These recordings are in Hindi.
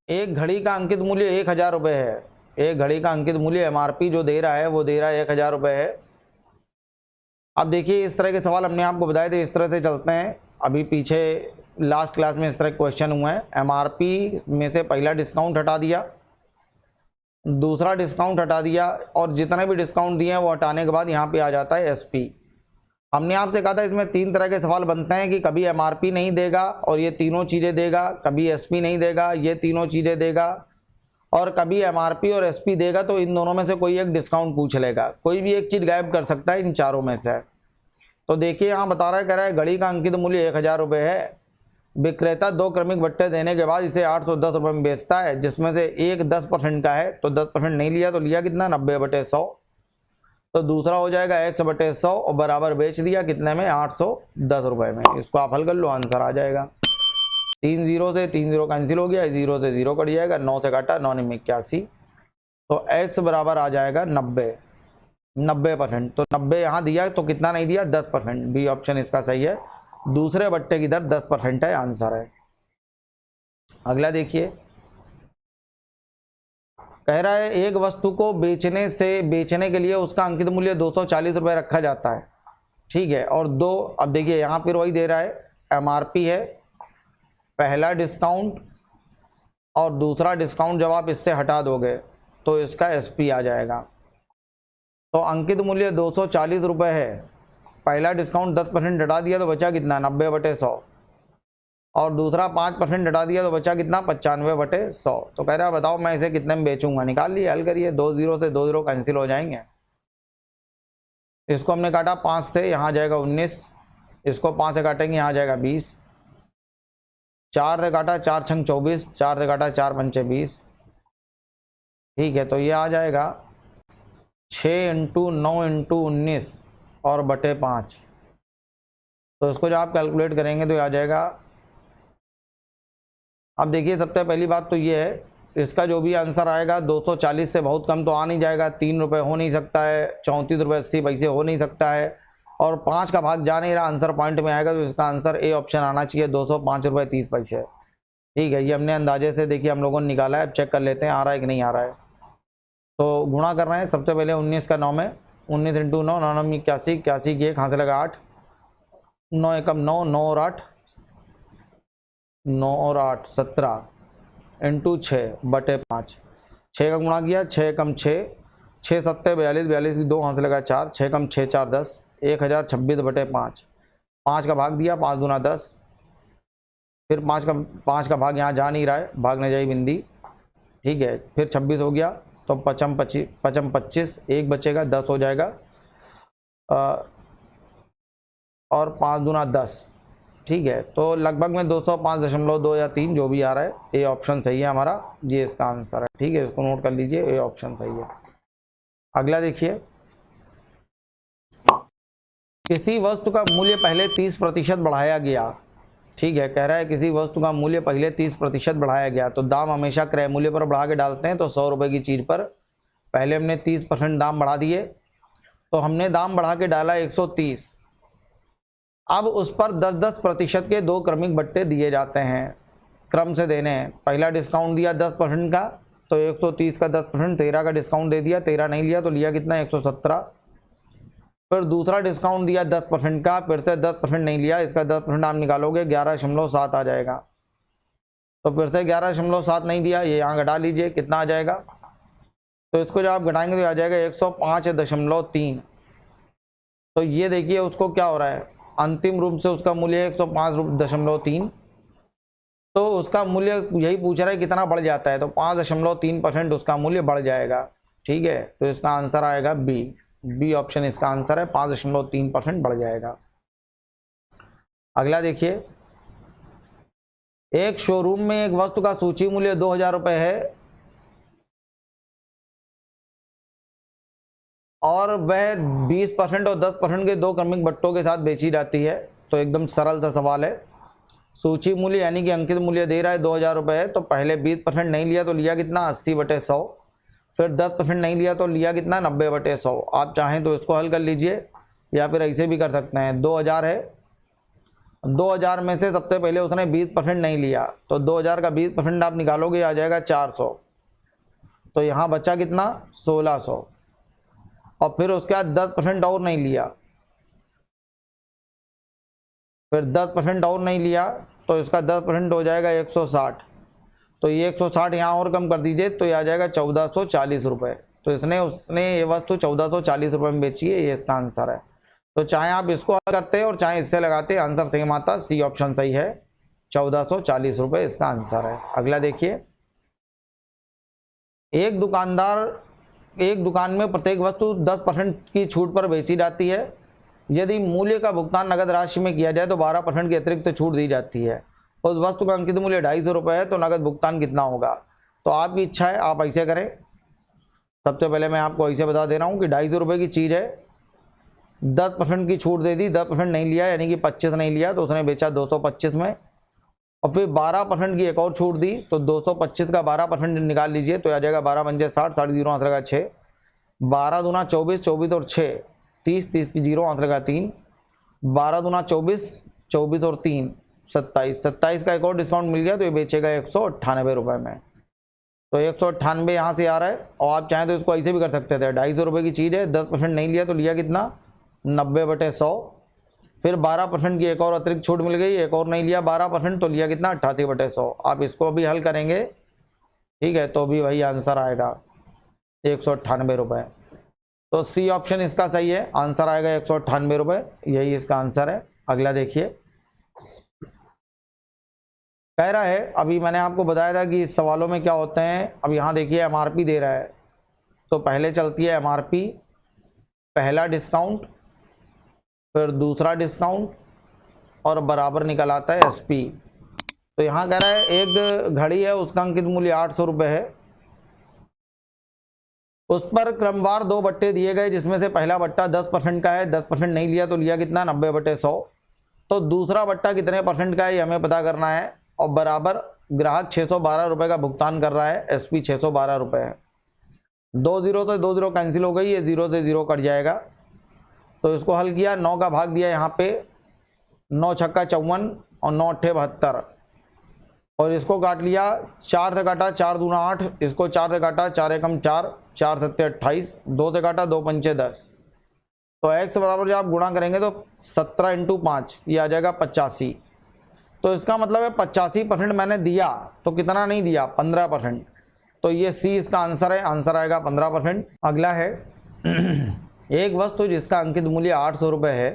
एक घड़ी का अंकित मूल्य 1000 रुपये है। एक घड़ी का अंकित मूल्य MRP जो दे रहा है वो दे रहा है 1000 रुपये है। अब देखिए इस तरह के सवाल हमने आपको बताए थे, इस तरह से चलते हैं। अभी पीछे लास्ट क्लास में इस तरह क्वेश्चन हुए हैं। MRP में से पहला डिस्काउंट हटा दिया, दूसरा डिस्काउंट हटा दिया, और जितने भी डिस्काउंट दिए हैं वो हटाने के बाद यहाँ पे आ जाता है SP। हमने आपसे कहा था इसमें 3 तरह के सवाल बनते हैं कि कभी MRP नहीं देगा और ये तीनों चीज़ें देगा, कभी SP नहीं देगा ये तीनों चीज़ें देगा, और कभी MRP और SP देगा तो इन दोनों में से कोई एक डिस्काउंट पूछ लेगा। कोई भी एक चीज़ गायब कर सकता है इन चारों में से। तो देखिए यहाँ बता रहा है, कह रहा है घड़ी का अंकित मूल्य 1000 रुपये है। विक्रेता 2 क्रमिक बट्टे देने के बाद इसे 810 रुपये में बेचता है, जिसमें से एक 10% का है, तो 10% नहीं लिया तो लिया कितना 90/100। तो दूसरा हो जाएगा 100/100 और बराबर बेच दिया कितने में 810 रुपये में। इसको आप हल कर लो, आंसर आ जाएगा। 3 0 से 3 0 कैंसिल हो गया, 0 से 0 कट जाएगा, 9 से काटा 9 में 81, तो x बराबर आ जाएगा 90%। तो 90 यहाँ दिया तो कितना नहीं दिया 10%। बी ऑप्शन इसका सही है, दूसरे बट्टे की दर 10% है, आंसर है। अगला देखिए, कह रहा है एक वस्तु को बेचने के लिए उसका अंकित मूल्य 240 रुपये रखा जाता है, ठीक है। और दो, अब देखिए यहाँ फिर वही दे रहा है, MRP है, पहला डिस्काउंट और दूसरा डिस्काउंट जब आप इससे हटा दोगे तो इसका SP आ जाएगा। तो अंकित मूल्य 240 रुपये है, पहला डिस्काउंट 10% हटा दिया तो बचा कितना 90/100, और दूसरा 5% हटा दिया तो बचा कितना 95/100। तो कह रहा है बताओ मैं इसे कितने में बेचूंगा। निकाल लिए, हल करिए। 2 0 से 2 0 कैंसिल हो जाएंगे। इसको हमने काटा 5 से, यहाँ जाएगा 19, इसको 5 से काटेंगे यहाँ जाएगा 20, 4 से काटा 4 छंग 24, 4 से काटा 4 पंचे 20, ठीक है। तो ये आ जाएगा 6 × 9 × 19 और बटे 5। तो इसको जब आप कैलकुलेट करेंगे तो ये आ जाएगा। अब देखिए सबसे पहली बात तो ये है, इसका जो भी आंसर आएगा 240 से बहुत कम तो आ नहीं जाएगा, 3 रुपये हो नहीं सकता है, 34 रुपये 80 पैसे हो नहीं सकता है, और 5 का भाग जा नहीं रहा, आंसर पॉइंट में आएगा। तो इसका आंसर ए ऑप्शन आना चाहिए, 205 रुपये 30 पैसे, ठीक है। ये हमने अंदाजे से देखिए हम लोगों ने निकाला है। अब चेक कर लेते हैं आ रहा है कि नहीं आ रहा है। तो गुणा कर रहे हैं, सबसे पहले 19 का 9 में, 19 × 9, 9 9 81, 81 की 1 हाथ से लगा 8, 9 एकम 9, 9 और 8, 9 और 8 17 × 6/5। 6 का गुणा किया, 6 एकम 6, 6 7 42, 42 की 2 हाथ से लगा 4, 6 एकम 6 4 10, 1026/5। 5 का भाग दिया, 5 दूना 10, फिर 5 का भाग यहाँ जा नहीं रहा है, भागने जाई बिंदी, ठीक है। फिर 26 हो गया, तो 55 25, एक बचेगा 10 हो जाएगा, और 5 दूना 10, ठीक है। तो लगभग में 205.2 या 3 जो भी आ रहा है, ए ऑप्शन सही है हमारा, ये इसका आंसर है, ठीक है। इसको नोट कर लीजिए, ए ऑप्शन सही है। अगला देखिए, किसी वस्तु का मूल्य पहले 30% बढ़ाया गया, ठीक है। कह रहा है किसी वस्तु का मूल्य पहले 30% बढ़ाया गया, तो दाम हमेशा क्रय मूल्य पर बढ़ा के डालते हैं। तो 100 रुपये की चीज़ पर पहले हमने 30% दाम बढ़ा दिए, तो हमने दाम बढ़ा के डाला 130। अब उस पर 10-10% के 2 क्रमिक बट्टे दिए जाते हैं, क्रम से देने हैं। पहला डिस्काउंट दिया 10% का, तो 130 का 10%, 13 का डिस्काउंट दे दिया, 13 नहीं लिया तो लिया कितना 117। फिर दूसरा डिस्काउंट दिया 10% का, फिर से 10% नहीं लिया, इसका 10% आप निकालोगे 11.7 आ जाएगा। तो फिर से 11.7 नहीं दिया, ये यहाँ घटा लीजिए, कितना आ जाएगा। तो इसको जब आप घटाएंगे तो आ जाएगा 105.3। तो ये देखिए उसको क्या हो रहा है, अंतिम रूप से उसका मूल्य है 105.3, तो उसका मूल्य यही पूछ रहा है कितना बढ़ जाता है, तो 5.3% उसका मूल्य बढ़ जाएगा, ठीक है। तो इसका आंसर आएगा बी ऑप्शन इसका आंसर है, 5.3% बढ़ जाएगा। अगला देखिए, एक शोरूम में एक वस्तु का सूची मूल्य 2000 रुपये है और वह 20% और 10% के 2 क्रमिक बट्टों के साथ बेची जाती है। तो एकदम सरल सा सवाल है। सूची मूल्य यानी कि अंकित मूल्य दे रहा है 2000 रुपये है, तो पहले 20% नहीं लिया तो लिया कितना 80/100, फिर 10% नहीं लिया तो लिया कितना 90/100। आप चाहें तो इसको हल कर लीजिए या फिर ऐसे भी कर सकते हैं। 2000 है 2000 में से सबसे पहले उसने 20% नहीं लिया, तो 2000 का 20% आप निकालोगे आ जाएगा 400। तो यहाँ बचा कितना 1600। और फिर उसके बाद 10% और नहीं लिया, फिर 10% और नहीं लिया, तो इसका 10% हो जाएगा 160। तो ये 160 यहाँ और कम कर दीजिए, तो ये आ जाएगा 1440 रुपये। तो उसने ये वस्तु 1440 रुपये में बेची है, ये इसका आंसर है। तो चाहे आप इसको हल करते हैं और चाहे इससे लगाते, आंसर सेम आता। सी ऑप्शन सही है, 1440 रुपये इसका आंसर है। अगला देखिए, एक दुकान में प्रत्येक वस्तु 10% की छूट पर बेची जाती है। यदि मूल्य का भुगतान नगद राशि में किया जाए तो 12% की अतिरिक्त छूट दी जाती है। उस वस्तु का अंकित मूल्य 250 रुपये है, तो नगद भुगतान कितना होगा? तो आपकी इच्छा है, आप ऐसे करें। सबसे पहले मैं आपको ऐसे बता दे रहा हूँ कि 250 रुपये की चीज़ है, 10% की छूट दे दी, 10% नहीं लिया, यानी कि 25 नहीं लिया, तो उसने बेचा 225 में। और फिर 12% की एक और छूट दी, तो 225 का 12% निकाल लीजिए, तो आ जाएगा 12 पंजे 60, 60 जीरो हाथ लगा 6, 12 दूना 24, 24 और 6 30, 30 की जीरो हाथ लगा 3, 12 दूना 24, 24 और 3 27, 27 का एक और डिस्काउंट मिल गया, तो ये बेचेगा 198 रुपये में। तो 198 यहाँ से आ रहा है। और आप चाहें तो इसको ऐसे भी कर सकते थे, 250 रुपये की चीज़ है, 10% नहीं लिया, तो लिया कितना 90/100। फिर 12% की एक और अतिरिक्त छूट मिल गई, एक और नहीं लिया 12%, तो लिया कितना 88/100। आप इसको भी हल करेंगे, ठीक है, तो भी वही आंसर आएगा 198 रुपये। तो सी ऑप्शन इसका सही है, आंसर आएगा 198 रुपये, यही इसका आंसर है। अगला देखिए, कह रहा है, अभी मैंने आपको बताया था कि इस सवालों में क्या होते हैं। अब यहाँ देखिए एमआरपी दे रहा है, तो पहले चलती है एमआरपी, पहला डिस्काउंट, फिर दूसरा डिस्काउंट, और बराबर निकल आता है एसपी। तो यहाँ कह रहा है एक घड़ी है, उसका अंकित मूल्य 800 रुपये है, उस पर क्रमवार 2 बट्टे दिए गए, जिसमें से पहला बट्टा 10% का है, 10% नहीं लिया, तो लिया कितना 90/100। तो दूसरा बट्टा कितने % का है, ये हमें पता करना है। और बराबर ग्राहक 612 रुपये का भुगतान कर रहा है, एसपी 612 रुपये है। 2 जीरो तो 2 जीरो कैंसिल हो गई, ये 0 से 0 कट जाएगा। तो इसको हल किया, 9 का भाग दिया यहाँ पे, 9 छक्का 54 और 9 अट्ठे 72, और इसको काट लिया, 4 से काटा 4 दूना 8, इसको 4 से काटा 4 एकम 4, 4 सत्ते 28, 2 से काटा 2 पंचे 10। तो x बराबर जब आप गुणा करेंगे तो 17 × 5, ये आ जाएगा 85। तो इसका मतलब है 85% मैंने दिया, तो कितना नहीं दिया 15%। तो ये सी इसका आंसर है, आंसर आएगा 15%। अगला है एक वस्तु जिसका अंकित मूल्य 800 रुपये है,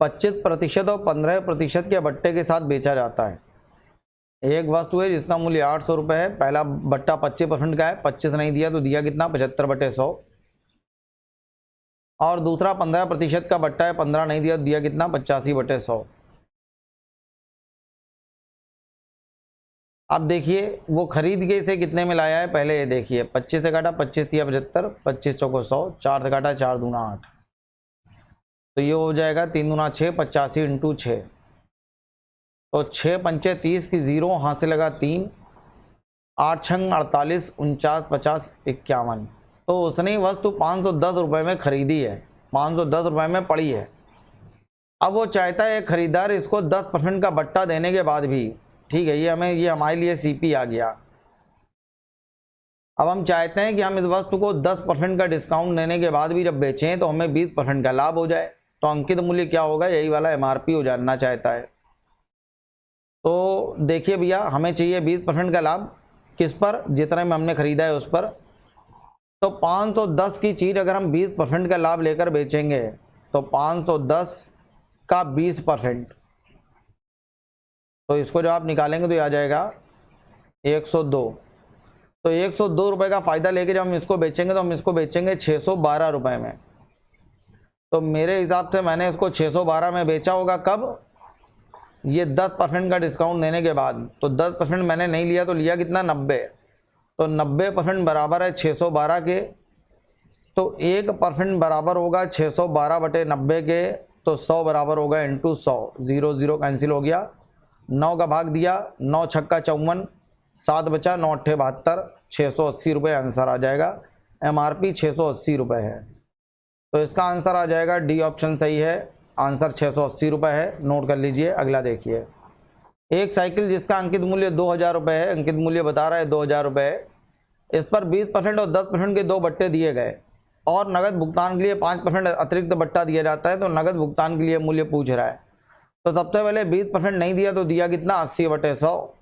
25% और 15% के बट्टे के साथ बेचा जाता है। एक वस्तु है जिसका मूल्य 800 रुपये है, पहला बट्टा 25% का है, 25 नहीं दिया, तो दिया कितना 75/100। और दूसरा 15% का बट्टा है, 15 नहीं दिया, तो दिया कितना 85/100। अब देखिए वो खरीद के इसे कितने में लाया है, पहले ये देखिए, 25 से काटा 25 दिया 75, 25 चौको 100, 4 से काटा 4 दूना 8, तो ये हो जाएगा 3 दूना 6, 85 × 6, तो 6 पंचे 30 की जीरो हाथ से लगा 3, 8 छंग 48, 49, 50, 51। तो उसने वस्तु 510 रुपये में खरीदी है, 510 रुपये में पड़ी है। अब वो चाहता है खरीदार इसको 10% का बट्टा देने के बाद भी, ठीक है, ये हमारे लिए सीपी आ गया। अब हम चाहते हैं कि हम इस वस्तु को 10% का डिस्काउंट देने के बाद भी जब बेचें तो हमें 20% का लाभ हो जाए। तो अंकित मूल्य क्या होगा, यही वाला एमआरपी हो जानना चाहता है। तो देखिए भैया, हमें चाहिए 20% का लाभ, किस पर, जितने में हमने खरीदा है उस पर। तो 510 की चीज़ अगर हम 20% का लाभ लेकर बेचेंगे, तो 510 का 20%, तो इसको जब आप निकालेंगे तो ये आ जाएगा 102। तो 102 रुपये का फ़ायदा लेके जब हम इसको बेचेंगे, तो हम इसको बेचेंगे 612 रुपये में। तो मेरे हिसाब से मैंने इसको 612 में बेचा होगा, कब, ये 10% का डिस्काउंट देने के बाद। तो 10% मैंने नहीं लिया, तो लिया कितना 90, तो 90% बराबर है 612 के। तो 1% बराबर होगा 612/90 के, तो 100 बराबर होगा × 100, 0 0 कैंसिल हो गया, 9 का भाग दिया, 9 छक्का 54, 7 बचा, 9 अट्ठे 72, 680 रुपये आंसर आ जाएगा। एमआरपी 680 रुपये है, तो इसका आंसर आ जाएगा डी ऑप्शन सही है, आंसर 680 रुपये है, नोट कर लीजिए। अगला देखिए, एक साइकिल जिसका अंकित मूल्य 2000 रुपये है, अंकित मूल्य बता रहा है 2000 रुपये है, इस पर 20% और 10% के 2 बट्टे दिए गए और नगद भुगतान के लिए 5% अतिरिक्त बट्टा दिया जाता है, तो नगद भुगतान के लिए मूल्य पूछ रहा है। तो सबसे पहले 20% नहीं दिया तो दिया कितना 80/100,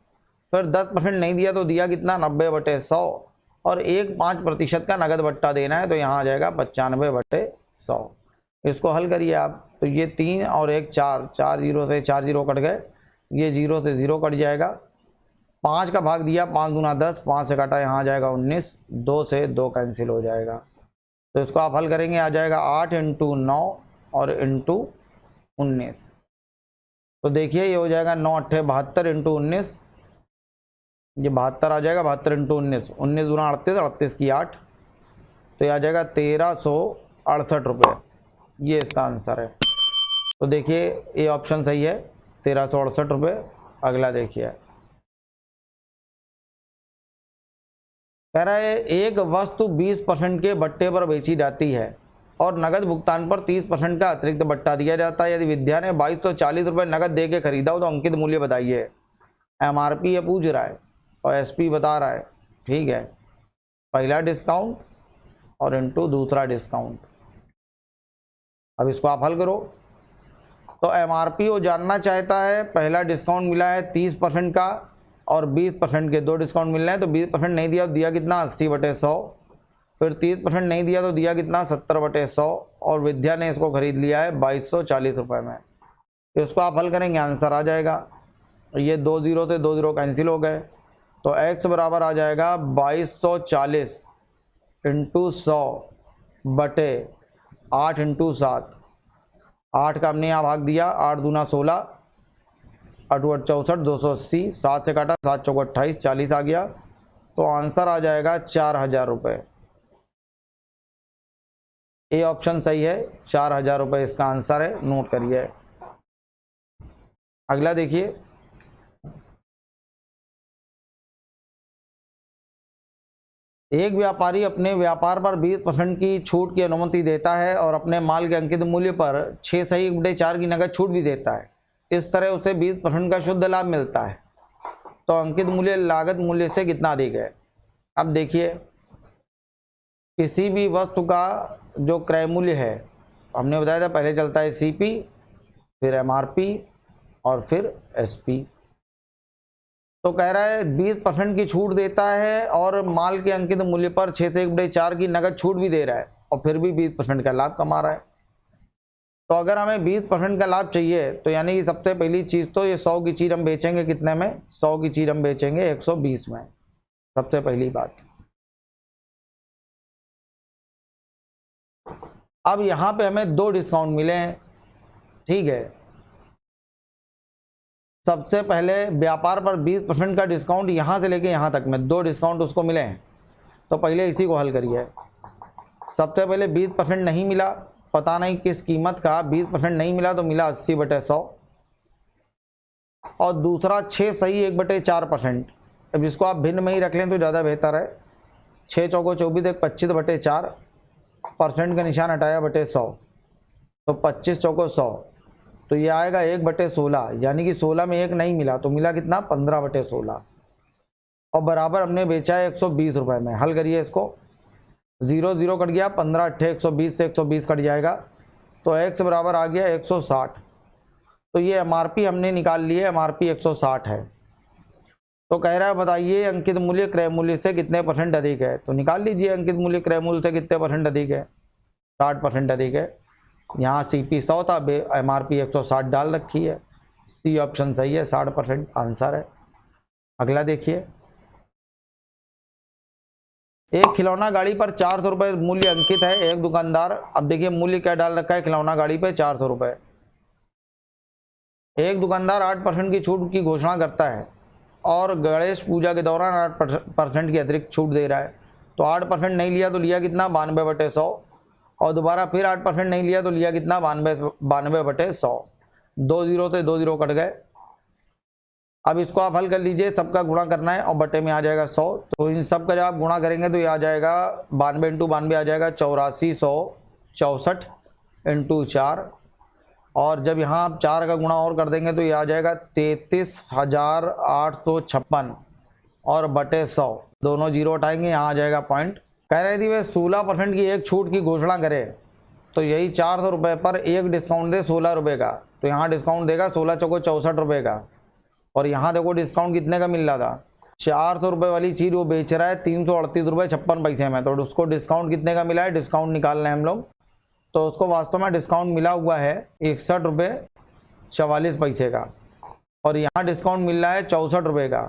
फिर 10% नहीं दिया तो दिया कितना 90/100 और 5% का नगद बट्टा देना है, तो यहाँ आ जाएगा 95/100। इसको हल करिए आप, तो ये 3 और 1 4, 4 जीरो से 4 जीरो कट गए, ये 0 से 0 कट जाएगा। 5 का भाग दिया, 5 दूना 10, 5 से काटा यहाँ आ जाएगा 19, 2 से 2 कैंसिल हो जाएगा। तो इसको आप हल करेंगे, आ जाएगा 8 × 9 और × 19। तो देखिए ये हो जाएगा 9 × 8 72 × 19, ये 72 आ जाएगा, 72 × 19, 19 दूना 38, 38 की 8, तो ये आ जाएगा 1368 रुपये, ये इसका आंसर है। तो देखिए ये ऑप्शन सही है, 1368 रुपये। अगला देखिए, कह रहा है एक वस्तु 20% के बट्टे पर बेची जाती है और नगद भुगतान पर 30% का अतिरिक्त बट्टा दिया जाता है। यदि विद्या ने 2240 रुपये नगद दे के खरीदा हो तो अंकित मूल्य बताइए। MRP ये पूछ रहा है और SP बता रहा है, ठीक है, पहला डिस्काउंट और इनटू दूसरा डिस्काउंट। अब इसको आप हल करो, तो MRP वो जानना चाहता है, पहला डिस्काउंट मिला है 30% का और 20% के 2 डिस्काउंट मिल रहे हैं, तो 20% नहीं दिया तो दिया कितना 80/100, फिर 30% नहीं दिया तो दिया कितना 70/100 और विद्या ने इसको खरीद लिया है 2240 रुपये में। तो इसको आप हल करेंगे, आंसर आ जाएगा, ये 2 जीरो से 2 जीरो कैंसिल हो गए, तो x बराबर आ जाएगा 2240 × 100/8 × 7। 8 का हमने यहाँ भाग दिया, 8 दूना 16, 8 8 64, 280, 7 से काटा 7 चौक 28, 40 आ गया, तो आंसर आ जाएगा 4000 रुपये। ए ऑप्शन सही है, 4000 रुपये इसका आंसर है, नोट करिए। अगला देखिए, एक व्यापारी अपने व्यापार पर 20% की छूट की अनुमति देता है और अपने माल के अंकित मूल्य पर 6 सही 1/4 की नगद छूट भी देता है। इस तरह उसे 20% का शुद्ध लाभ मिलता है, तो अंकित मूल्य लागत मूल्य से कितना अधिक है। अब देखिए, किसी भी वस्तु का जो क्रय मूल्य है, हमने बताया था पहले चलता है CP, फिर MRP और फिर SP। तो कह रहा है 20% की छूट देता है और माल के अंकित मूल्य पर 6 से 1/4 की नगद छूट भी दे रहा है और फिर भी 20% का लाभ कमा रहा है। तो अगर हमें 20% का लाभ चाहिए, तो यानी कि सबसे पहली चीज़ तो ये 100 की चीज़ हम बेचेंगे कितने में, 100 की चीज़ हम बेचेंगे 120 में, सबसे पहली बात। अब यहाँ पे हमें 2 डिस्काउंट मिले हैं, ठीक है। सबसे पहले व्यापार पर 20% का डिस्काउंट यहाँ से लेके यहाँ तक में 2 डिस्काउंट उसको मिले हैं, तो पहले इसी को हल करिए। सबसे पहले 20% नहीं मिला, पता नहीं किस कीमत का 20% नहीं मिला, तो मिला 80/100 और दूसरा 6 सही 1/4%। अब इसको आप भिन्न में ही रख लें तो ज़्यादा बेहतर है। 6 चौको 24, 25/4, % का निशान हटाया बटे 100, तो 25 चौको 100, तो ये आएगा 1/16, यानी कि 16 में 1 नहीं मिला, तो मिला कितना 15/16 और बराबर हमने बेचा है 120 रुपये में। हल करिए इसको, 0 0 कट गया, 15 8 120 से 120 कट जाएगा, तो x बराबर आ गया 160। तो ये MRP हमने निकाल लिए, MRP 160 है। तो कह रहा है बताइए अंकित मूल्य क्रय मूल्य से कितने % अधिक है, तो निकाल लीजिए अंकित मूल्य क्रय मूल्य से कितने % अधिक है, 60% अधिक है। यहाँ CP 100 था, MRP 160 डाल रखी है, C ऑप्शन सही है, 60% आंसर है। अगला देखिए, एक खिलौना गाड़ी पर 400 रुपये मूल्य अंकित है, एक दुकानदार, अब देखिए मूल्य क्या डाल रखा है खिलौना गाड़ी पे 400 रुपये। एक दुकानदार 8% की छूट की घोषणा करता है और गणेश पूजा के दौरान 8% की अतिरिक्त छूट दे रहा है, तो 8% नहीं लिया तो लिया कितना 92/100 और दोबारा फिर 8% नहीं लिया तो लिया कितना 92/100। 2 जीरो से 2 जीरो कट गए। अब इसको आप हल कर लीजिए, सबका गुणा करना है और बटे में आ जाएगा 100, तो इन सब का जब आप गुणा करेंगे तो ये आ जाएगा 92 × 92 आ जाएगा 8464 × 4, और जब यहाँ आप 4 का गुणा और कर देंगे तो ये आ जाएगा 33,856 और बटे 100, दोनों जीरो हटाएंगे, यहाँ आ जाएगा पॉइंट। कह रही थी वे 16% की एक छूट की घोषणा करे, तो यही 400 रुपये पर एक डिस्काउंट दे 16 रुपये का, तो यहाँ डिस्काउंट देगा 16 चौको 64 रुपये का। और यहाँ देखो डिस्काउंट कितने का मिल रहा था, 400 रुपये वाली चीज़ वो बेच रहा है 338 रुपये 56 पैसे में, तो उसको डिस्काउंट कितने का मिला है, डिस्काउंट निकाल रहे हैं हम लोग। तो उसको वास्तव में डिस्काउंट मिला हुआ है 61 रुपये 44 पैसे का, और यहाँ डिस्काउंट मिल रहा है 64 रुपये का।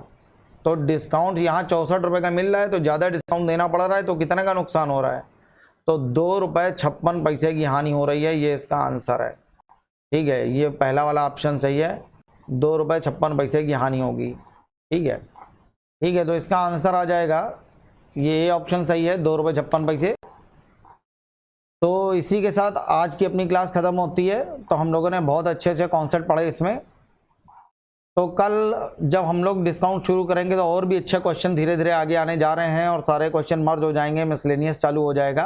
तो डिस्काउंट यहाँ 64 रुपये का मिल रहा है, तो ज़्यादा डिस्काउंट देना पड़ रहा है, तो कितने का नुकसान हो रहा है, तो 2 रुपये 56 पैसे की हानि हो रही है। ये इसका आंसर है। ठीक है, ये पहला वाला ऑप्शन सही है, 2 रुपये 56 पैसे की हानि होगी। ठीक है, ठीक है, तो इसका आंसर आ जाएगा, ये ऑप्शन सही है, 2 रुपये 56 पैसे। तो इसी के साथ आज की अपनी क्लास ख़त्म होती है। तो हम लोगों ने बहुत अच्छे अच्छे कॉन्सेप्ट पढ़े इसमें। तो कल जब हम लोग डिस्काउंट शुरू करेंगे तो और भी अच्छे क्वेश्चन धीरे धीरे आगे आने जा रहे हैं, और सारे क्वेश्चन मर्ज हो जाएंगे, मिसलेनियस चालू हो जाएगा।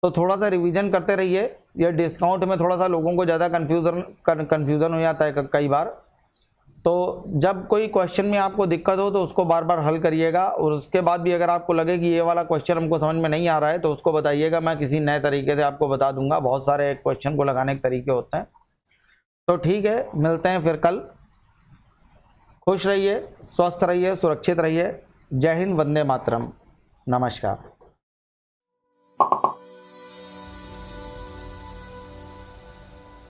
तो थोड़ा सा रिवीजन करते रहिए। ये डिस्काउंट में थोड़ा सा लोगों को ज़्यादा कन्फ्यूज़न हो जाता है कई बार। तो जब कोई क्वेश्चन में आपको दिक्कत हो तो उसको बार बार हल करिएगा, और उसके बाद भी अगर आपको लगे कि ये वाला क्वेश्चन हमको समझ में नहीं आ रहा है तो उसको बताइएगा, मैं किसी नए तरीके से आपको बता दूंगा। बहुत सारे क्वेश्चन को लगाने के तरीके होते हैं। तो ठीक है, मिलते हैं फिर कल। खुश रहिए, स्वस्थ रहिए, सुरक्षित रहिए। जय हिंद, वंदे मातरम, नमस्कार।